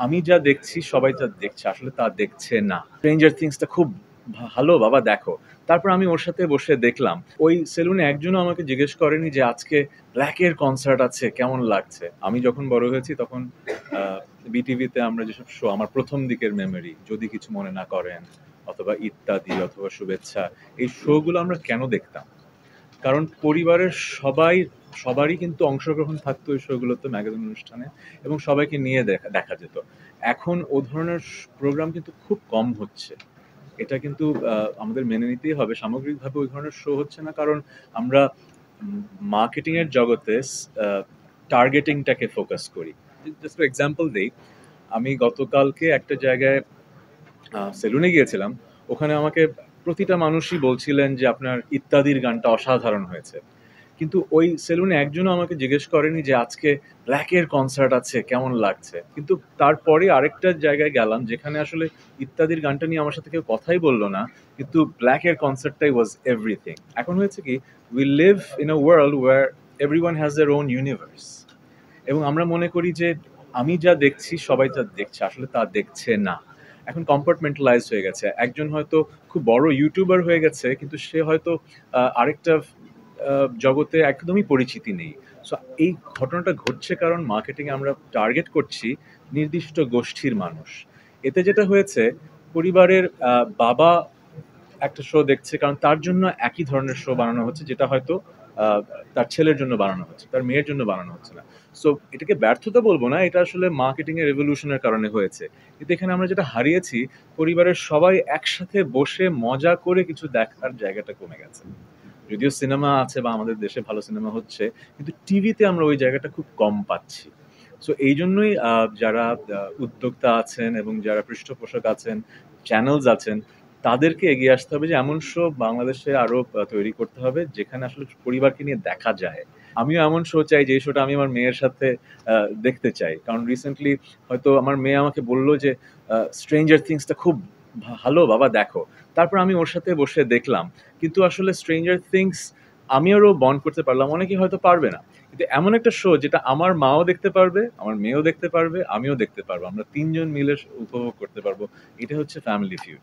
আমি যা দেখছি সবাই তা দেখছে, আসলে তা দেখছে না। স্ট্রেঞ্জার থিংসটা খুব ভালো বাবা দেখো। তারপর আমি ওর সাথে বসে দেখলাম। ওই সেলুনে একজনও আমাকে জিজ্ঞেস করেনি যে আজকে ব্ল্যাকের কনসার্ট আছে কেমন লাগছে। আমি যখন বড় হয়েছি তখন বিটিভিতে আমরা যেসব শো, আমার প্রথম দিকের মেমোরি, যদি কিছু মনে না করেন অথবা ইত্যাদি অথবা শুভেচ্ছা, এই শোগুলো আমরা কেন দেখতাম? কারণ পরিবারের সবারই কিন্তু অংশগ্রহণ থাকতো ওই শোগুলোতে, ম্যাগাজিন অনুষ্ঠানে, এবং সবাইকে নিয়ে দেখা যেত। এখন ও ধরনের প্রোগ্রাম কিন্তু খুব কম হচ্ছে। এটা কিন্তু আমাদের মেনে নিতেই হবে। সামগ্রিকভাবে ওই ধরনের শো হচ্ছে না, কারণ আমরা মার্কেটিং এর জগতে টার্গেটিংটাকে ফোকাস করি। জাস্ট এক্সাম্পল দেই, আমি গতকালকে একটা জায়গায় সেলুনে গিয়েছিলাম। ওখানে আমাকে প্রতিটা মানুষই বলছিলেন যে আপনার ইত্যাদির গানটা অসাধারণ হয়েছে। কিন্তু ওই সেলুনে একজনও আমাকে জিজ্ঞেস করেনি যে আজকে ব্ল্যাকের কনসার্ট আছে কেমন লাগছে। কিন্তু তারপরে আরেকটা জায়গায় গেলাম যেখানে আসলে ইত্যাদির গানটা নিয়ে আমার সাথে কেউ কথাই বললো না, কিন্তু ব্ল্যাকের কনসার্টটাই ওয়াজ এভরিথিং। এখন হয়েছে কি, we live in a world where everyone has their own universe, এবং আমরা মনে করি যে আমি যা দেখছি সবাই তা দেখছে, আসলে তা দেখছে না। এখন কম্পার্টমেন্টালাইজ হয়ে গেছে। একজন হয়তো খুব বড় ইউটিউবার হয়ে গেছে, কিন্তু সে হয়তো আরেকটা জগতে একদমই পরিচিতি নেই। সো এই ঘটনাটা ঘটছে কারণ মার্কেটিংয়ে আমরা টার্গেট করছি নির্দিষ্ট গোষ্ঠীর মানুষ। এতে যেটা হয়েছে, পরিবারের বাবা একটা শো দেখছে কারণ তার জন্য একই ধরনের শো বানানো হচ্ছে, যেটা হয়তো তার ছেলের জন্য বানানো হচ্ছে, তার মেয়ের জন্য বানানো হচ্ছে না। সো এটাকে ব্যর্থতা বলবো না, এটা আসলে মার্কেটিং এর রেভলিউশনের কারণে হয়েছে। কিন্তু এখানে আমরা যেটা হারিয়েছি, পরিবারের সবাই একসাথে বসে মজা করে কিছু দেখার জায়গাটা কমে গেছে। যদিও সিনেমা আছে বা আমাদের দেশে ভালো সিনেমা হচ্ছে, কিন্তু টিভিতে আমরা ওই জায়গাটা খুব কম পাচ্ছি। সো এই জন্যই যারা উদ্যোক্তা আছেন এবং যারা পৃষ্ঠপোষক আছেন, চ্যানেলস আছেন, তাদেরকে এগিয়ে আসতে হবে যে এমন শো বাংলাদেশে আরো তৈরি করতে হবে যেখানে আসলে পরিবারকে নিয়ে দেখা যায়। আমিও এমন শো চাই যে শোটা আমি আমার মেয়ের সাথে দেখতে চাই। কারণ রিসেন্টলি হয়তো আমার মেয়ে আমাকে বলল যে স্ট্রেঞ্জার থিংসটা খুব ভালো বাবা দেখো। তারপর আমি ওর সাথে বসে দেখলাম। কিন্তু আসলে স্ট্রেঞ্জার থিংস আমি আরও বন্ড করতে পারলাম, অনেকে হয়তো পারবে না। কিন্তু এমন একটা শো যেটা আমার মাও দেখতে পারবে, আমার মেয়েও দেখতে পারবে, আমিও দেখতে পারবো, আমরা তিনজন মিলে উপভোগ করতে পারবো। এটা হচ্ছে ফ্যামিলি ফিউড।